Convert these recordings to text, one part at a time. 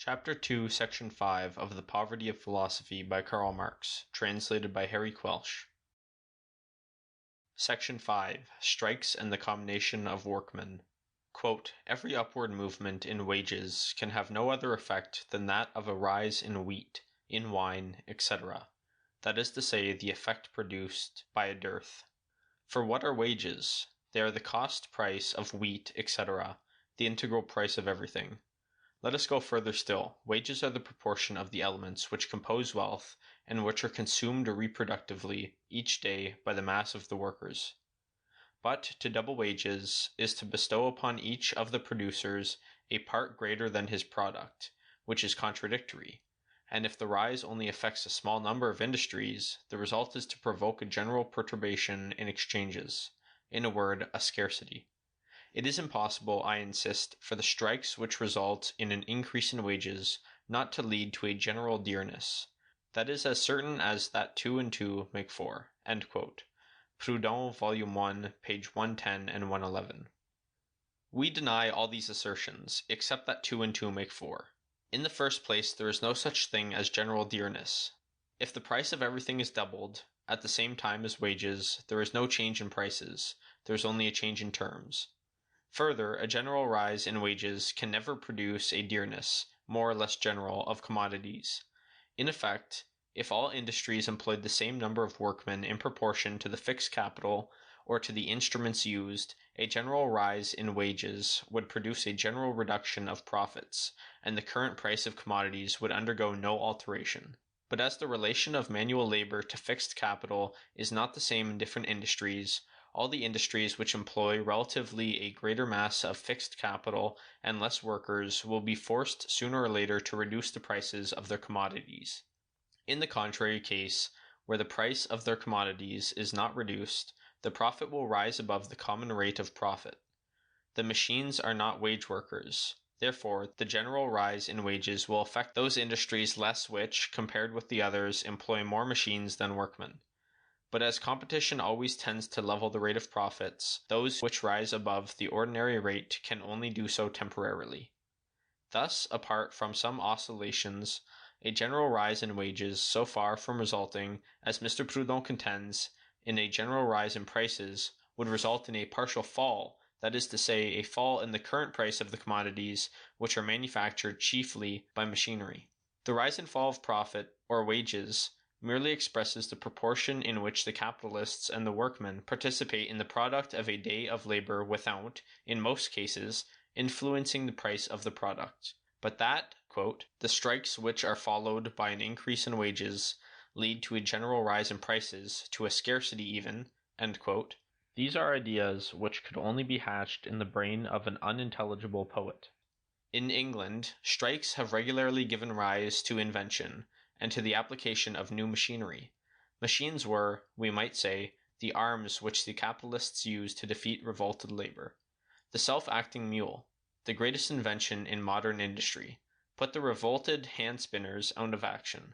Chapter 2, Section 5 of The Poverty of Philosophy by Karl Marx, translated by Harry Quelch. Section 5. Strikes and the Combination of Workmen. Quote, every upward movement in wages can have no other effect than that of a rise in wheat, in wine, etc. That is to say, the effect produced by a dearth. For what are wages? They are the cost price of wheat, etc., the integral price of everything. Let us go further still. Wages are the proportion of the elements which compose wealth and which are consumed reproductively each day by the mass of the workers. But to double wages is to bestow upon each of the producers a part greater than his product, which is contradictory, and if the rise only affects a small number of industries, the result is to provoke a general perturbation in exchanges, in a word, a scarcity. It is impossible, I insist, for the strikes which result in an increase in wages not to lead to a general dearness. That is as certain as that 2 and 2 make 4. End quote. Proudhon, Volume 1, page 110 and 111. We deny all these assertions, except that 2 and 2 make 4. In the first place, there is no such thing as general dearness. If the price of everything is doubled, at the same time as wages, there is no change in prices, there is only a change in terms. Further, a general rise in wages can never produce a dearness, more or less general, of commodities. In effect, if all industries employed the same number of workmen in proportion to the fixed capital or to the instruments used, a general rise in wages would produce a general reduction of profits, and the current price of commodities would undergo no alteration. But as the relation of manual labor to fixed capital is not the same in different industries, all the industries which employ relatively a greater mass of fixed capital and less workers will be forced sooner or later to reduce the prices of their commodities. In the contrary case, where the price of their commodities is not reduced, the profit will rise above the common rate of profit. The machines are not wage workers. Therefore, the general rise in wages will affect those industries less which, compared with the others, employ more machines than workmen. But as competition always tends to level the rate of profits, those which rise above the ordinary rate can only do so temporarily. Thus, apart from some oscillations, a general rise in wages, so far from resulting, as Mr. Proudhon contends, in a general rise in prices, would result in a partial fall, that is to say, a fall in the current price of the commodities which are manufactured chiefly by machinery. The rise and fall of profit, or wages, merely expresses the proportion in which the capitalists and the workmen participate in the product of a day of labor without, in most cases, influencing the price of the product. But that, quote, the strikes which are followed by an increase in wages lead to a general rise in prices, to a scarcity even, end quote. These are ideas which could only be hatched in the brain of an unintelligible poet. In England, strikes have regularly given rise to invention, and to the application of new machinery. Machines were, we might say, the arms which the capitalists used to defeat revolted labor. The self-acting mule, the greatest invention in modern industry, put the revolted hand-spinners out of action.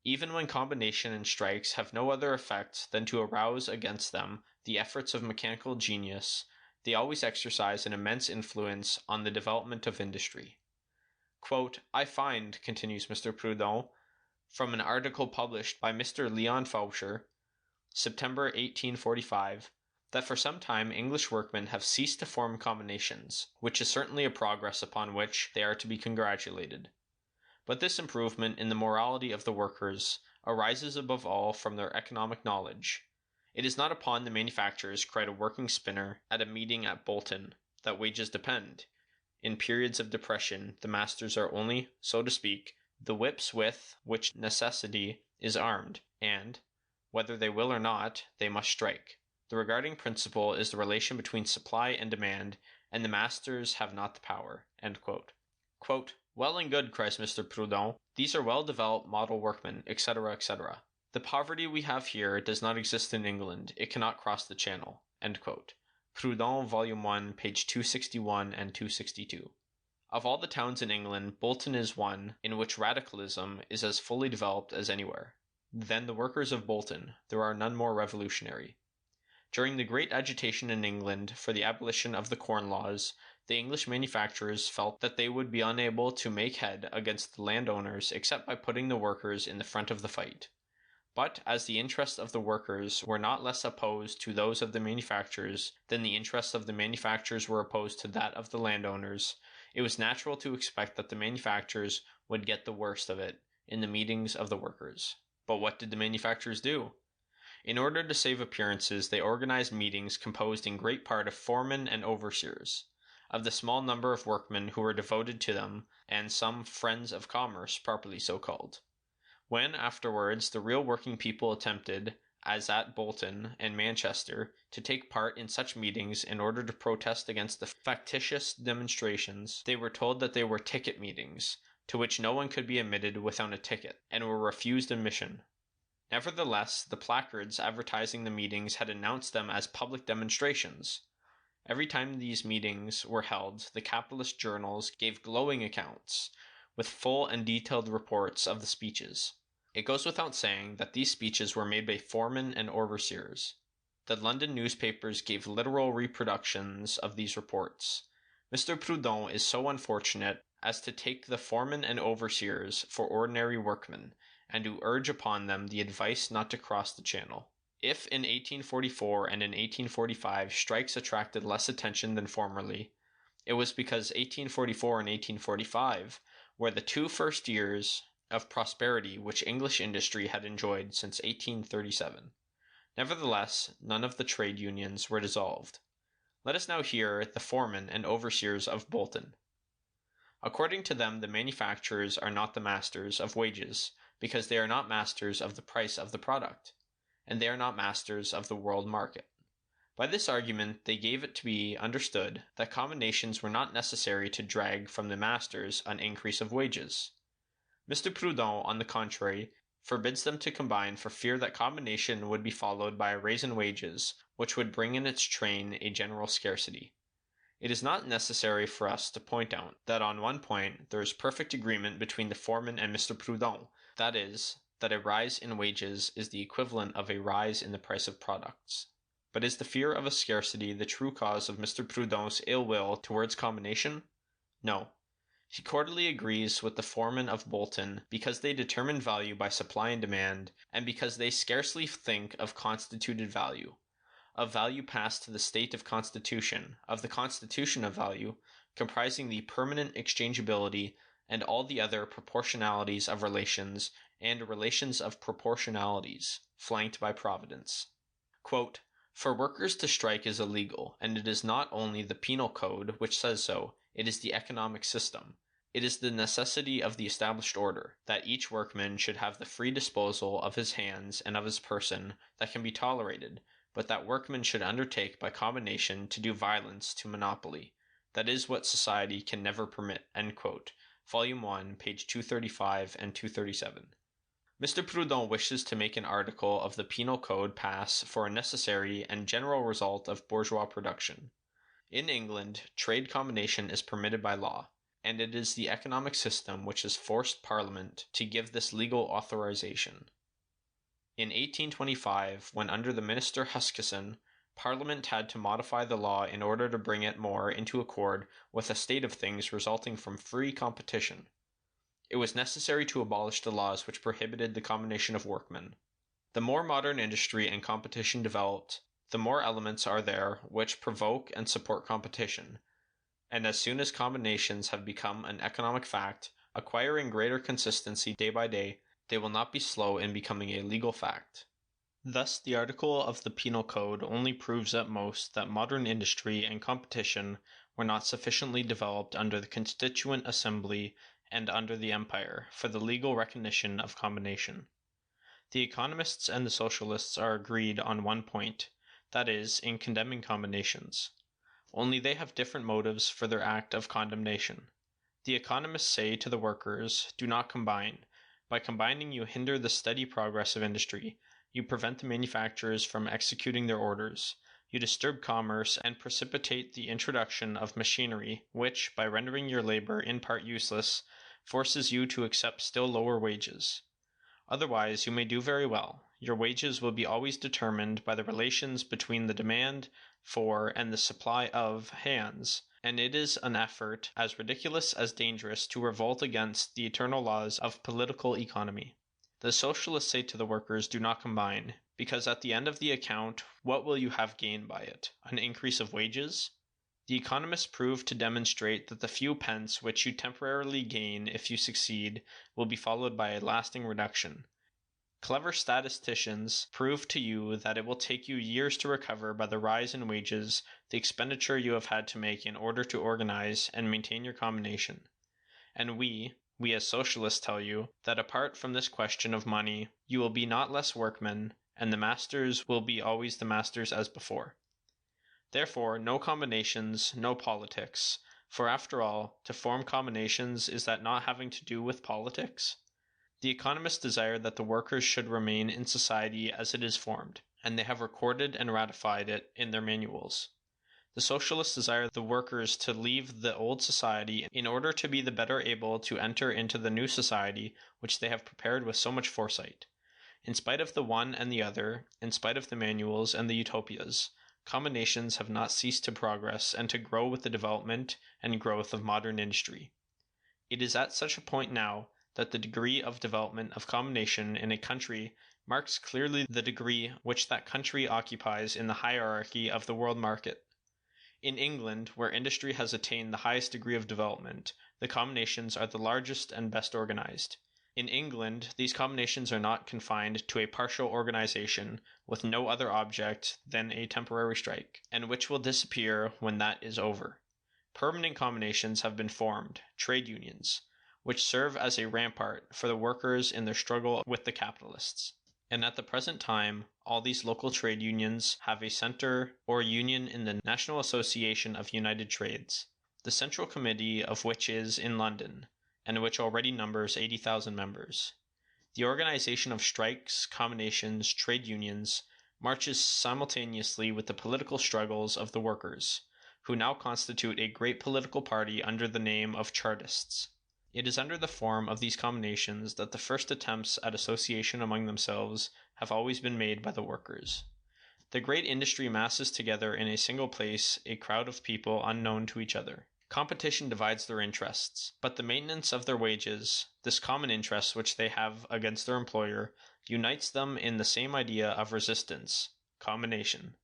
Even when combination and strikes have no other effect than to arouse against them the efforts of mechanical genius, they always exercise an immense influence on the development of industry. Quote, I find, continues Mr. Proudhon, from an article published by Mr. Leon Faucher, September 1845, that for some time English workmen have ceased to form combinations, which is certainly a progress upon which they are to be congratulated. But this improvement in the morality of the workers arises above all from their economic knowledge. It is not upon the manufacturers, cried a working spinner at a meeting at Bolton, that wages depend. In periods of depression, the masters are only, so to speak, the whips with which necessity is armed, and, whether they will or not, they must strike. The regarding principle is the relation between supply and demand, and the masters have not the power. End quote. Quote, well and good, cries Mr. Proudhon. These are well-developed model workmen, etc., etc. The poverty we have here does not exist in England. It cannot cross the channel. End quote. Proudhon, Volume 1, page 261 and 262. Of all the towns in England, Bolton is one in which radicalism is as fully developed as anywhere. Than the workers of Bolton, there are none more revolutionary. During the great agitation in England for the abolition of the Corn Laws, The English manufacturers felt that they would be unable to make head against the landowners except by putting the workers in the front of the fight. But as the interests of the workers were not less opposed to those of the manufacturers than the interests of the manufacturers were opposed to that of the landowners, it was natural to expect that the manufacturers would get the worst of it in the meetings of the workers. But what did the manufacturers do? In order to save appearances, they organized meetings composed in great part of foremen and overseers, of the small number of workmen who were devoted to them, and some friends of commerce, properly so called. When, afterwards, the real working people attempted, as at Bolton and Manchester, to take part in such meetings in order to protest against the factitious demonstrations, they were told that they were ticket meetings, to which no one could be admitted without a ticket, and were refused admission. Nevertheless, the placards advertising the meetings had announced them as public demonstrations. Every time these meetings were held, the capitalist journals gave glowing accounts, with full and detailed reports of the speeches. It goes without saying that these speeches were made by foremen and overseers. The London newspapers gave literal reproductions of these reports. Mr. Proudhon is so unfortunate as to take the foremen and overseers for ordinary workmen, and to urge upon them the advice not to cross the channel. If in 1844 and in 1845 strikes attracted less attention than formerly, it was because 1844 and 1845 were the 2 first years of prosperity which English industry had enjoyed since 1837. Nevertheless, none of the trade unions were dissolved. Let us now hear the foremen and overseers of Bolton. According to them, the manufacturers are not the masters of wages, because they are not masters of the price of the product, and they are not masters of the world market. By this argument, they gave it to be understood that combinations were not necessary to drag from the masters an increase of wages. Mr. Proudhon, on the contrary, forbids them to combine for fear that combination would be followed by a raise in wages, which would bring in its train a general scarcity. It is not necessary for us to point out that on one point there is perfect agreement between the foreman and Mr. Proudhon, that is, that a rise in wages is the equivalent of a rise in the price of products. But is the fear of a scarcity the true cause of Mr. Proudhon's ill will towards combination? No. He cordially agrees with the foremen of Bolton because they determine value by supply and demand, and because they scarcely think of constituted value, of value passed to the state of constitution, of the constitution of value, comprising the permanent exchangeability and all the other proportionalities of relations and relations of proportionalities, flanked by providence. Quote, "For workers to strike is illegal, and it is not only the penal code which says so, it is the economic system. It is the necessity of the established order, that each workman should have the free disposal of his hands and of his person that can be tolerated, but that workmen should undertake by combination to do violence to monopoly. That is what society can never permit." End quote. Volume 1, page 235 and 237. Mr. Proudhon wishes to make an article of the penal code pass for a necessary and general result of bourgeois production. In England, trade combination is permitted by law, and it is the economic system which has forced Parliament to give this legal authorization. In 1825, when under the Minister Huskisson, Parliament had to modify the law in order to bring it more into accord with a state of things resulting from free competition. It was necessary to abolish the laws which prohibited the combination of workmen. The more modern industry and competition developed, the more elements are there which provoke and support competition, and as soon as combinations have become an economic fact, acquiring greater consistency day by day, they will not be slow in becoming a legal fact. Thus, the article of the Penal Code only proves at most that modern industry and competition were not sufficiently developed under the Constituent Assembly and under the Empire for the legal recognition of combination. The Economists and the Socialists are agreed on one point, that is, in condemning combinations. Only they have different motives for their act of condemnation. The Economists say to the workers, "Do not combine. By combining you hinder the steady progress of industry. You prevent the manufacturers from executing their orders. You disturb commerce and precipitate the introduction of machinery, which, by rendering your labor in part useless, forces you to accept still lower wages. Otherwise, you may do very well. Your wages will be always determined by the relations between the demand for and the supply of hands, and it is an effort as ridiculous as dangerous to revolt against the eternal laws of political economy. The Socialists say to the workers, do not combine, because at the end of the account, what will you have gained by it? An increase of wages? The Economists prove to demonstrate that the few pence which you temporarily gain if you succeed will be followed by a lasting reduction. Clever statisticians prove to you that it will take you years to recover by the rise in wages the expenditure you have had to make in order to organize and maintain your combination. And we as socialists tell you that apart from this question of money, you will be not less workmen, and the masters will be always the masters as before. Therefore, no combinations, no politics, for after all, to form combinations is that not having to do with politics? The economists desire that the workers should remain in society as it is formed, and they have recorded and ratified it in their manuals. The socialists desire the workers to leave the old society in order to be the better able to enter into the new society which they have prepared with so much foresight. In spite of the one and the other, in spite of the manuals and the utopias, combinations have not ceased to progress and to grow with the development and growth of modern industry. It is at such a point now that the degree of development of combination in a country marks clearly the degree which that country occupies in the hierarchy of the world market. In England, where industry has attained the highest degree of development, the combinations are the largest and best organized. In England, these combinations are not confined to a partial organization with no other object than a temporary strike, and which will disappear when that is over. Permanent combinations have been formed, trade unions, which serve as a rampart for the workers in their struggle with the capitalists. And at the present time, all these local trade unions have a center or union in the National Association of United Trades, the central committee of which is in London, and which already numbers 80,000 members. The organization of strikes, combinations, trade unions marches simultaneously with the political struggles of the workers, who now constitute a great political party under the name of Chartists. It is under the form of these combinations that the first attempts at association among themselves have always been made by the workers. The great industry masses together in a single place a crowd of people unknown to each other. Competition divides their interests, but the maintenance of their wages, this common interest which they have against their employer, unites them in the same idea of resistance, combination.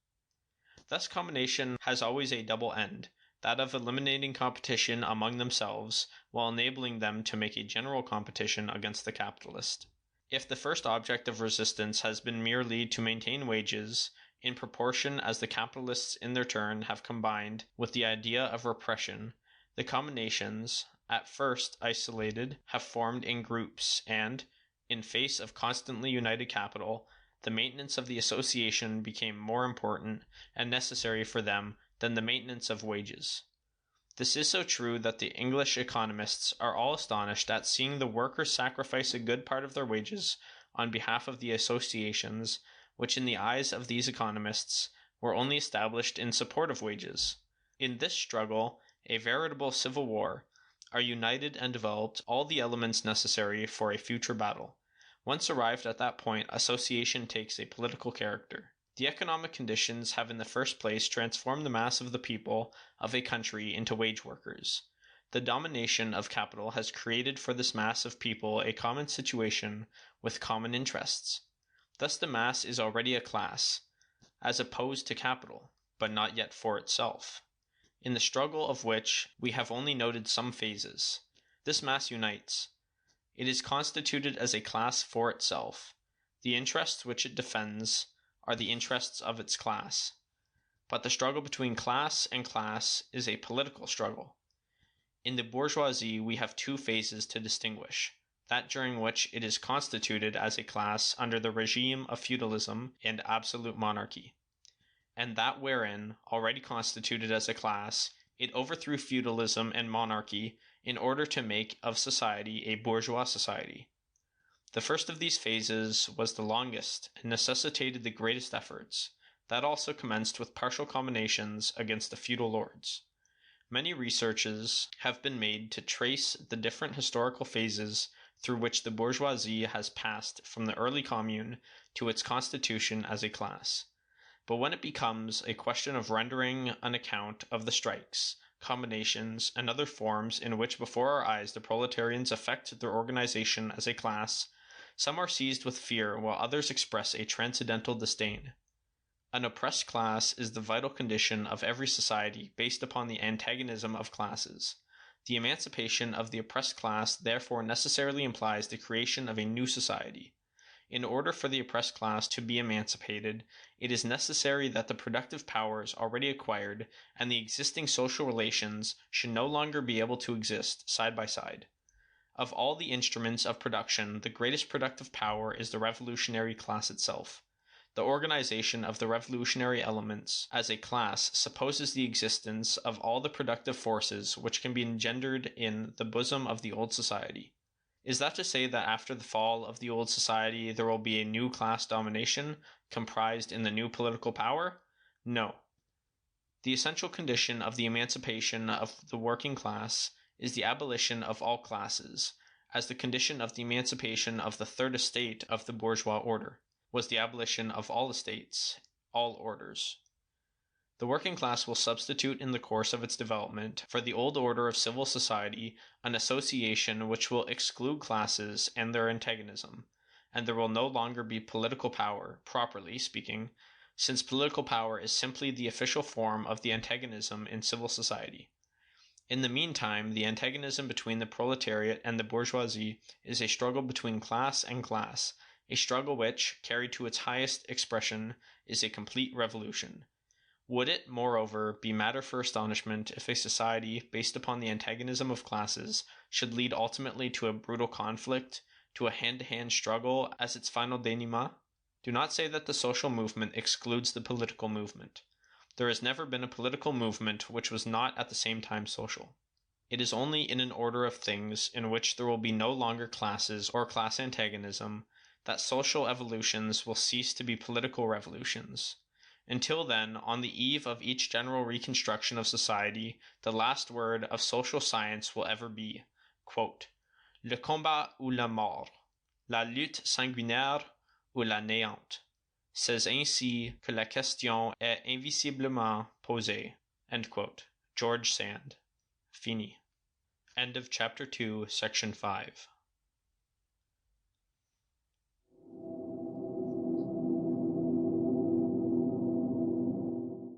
Thus combination has always a double end, that of eliminating competition among themselves while enabling them to make a general competition against the capitalist. If the first object of resistance has been merely to maintain wages, in proportion as the capitalists in their turn have combined with the idea of repression, the combinations, at first isolated, have formed in groups, and, in face of constantly united capital, the maintenance of the association became more important and necessary for them than the maintenance of wages. This is so true that the English economists are all astonished at seeing the workers sacrifice a good part of their wages on behalf of the associations, which in the eyes of these economists were only established in support of wages. In this struggle, a veritable civil war, are united and developed all the elements necessary for a future battle. Once arrived at that point, association takes a political character. The economic conditions have in the first place transformed the mass of the people of a country into wage workers. The domination of capital has created for this mass of people a common situation with common interests. Thus the mass is already a class, as opposed to capital, but not yet for itself, in the struggle of which we have only noted some phases. This mass unites. It is constituted as a class for itself. The interests which it defends are the interests of its class. But the struggle between class and class is a political struggle. In the bourgeoisie we have two phases to distinguish: that during which it is constituted as a class under the regime of feudalism and absolute monarchy, and that wherein, already constituted as a class, it overthrew feudalism and monarchy in order to make of society a bourgeois society. The first of these phases was the longest and necessitated the greatest efforts. That also commenced with partial combinations against the feudal lords. Many researches have been made to trace the different historical phases through which the bourgeoisie has passed from the early commune to its constitution as a class. But when it becomes a question of rendering an account of the strikes, combinations, and other forms in which before our eyes the proletarians affect their organization as a class, some are seized with fear while others express a transcendental disdain. An oppressed class is the vital condition of every society based upon the antagonism of classes. The emancipation of the oppressed class therefore necessarily implies the creation of a new society. In order for the oppressed class to be emancipated, it is necessary that the productive powers already acquired and the existing social relations should no longer be able to exist side by side. Of all the instruments of production, the greatest productive power is the revolutionary class itself. The organization of the revolutionary elements as a class supposes the existence of all the productive forces which can be engendered in the bosom of the old society. Is that to say that after the fall of the old society there will be a new class domination comprised in the new political power? No. The essential condition of the emancipation of the working class is the abolition of all classes, as the condition of the emancipation of the third estate of the bourgeois order was the abolition of all estates, all orders. The working class will substitute in the course of its development for the old order of civil society an association which will exclude classes and their antagonism, and there will no longer be political power, properly speaking, since political power is simply the official form of the antagonism in civil society. In the meantime, the antagonism between the proletariat and the bourgeoisie is a struggle between class and class, a struggle which, carried to its highest expression, is a complete revolution. Would it, moreover, be matter for astonishment if a society, based upon the antagonism of classes, should lead ultimately to a brutal conflict, to a hand-to-hand struggle as its final denouement? Do not say that the social movement excludes the political movement. There has never been a political movement which was not at the same time social. It is only in an order of things in which there will be no longer classes or class antagonism that social evolutions will cease to be political revolutions. Until then, on the eve of each general reconstruction of society, the last word of social science will ever be, quote, le combat ou la mort, la lutte sanguinaire ou la néante. C'est ainsi que la question est invisiblement posée. End quote. George Sand. Fini. End of Chapter 2, Section 5.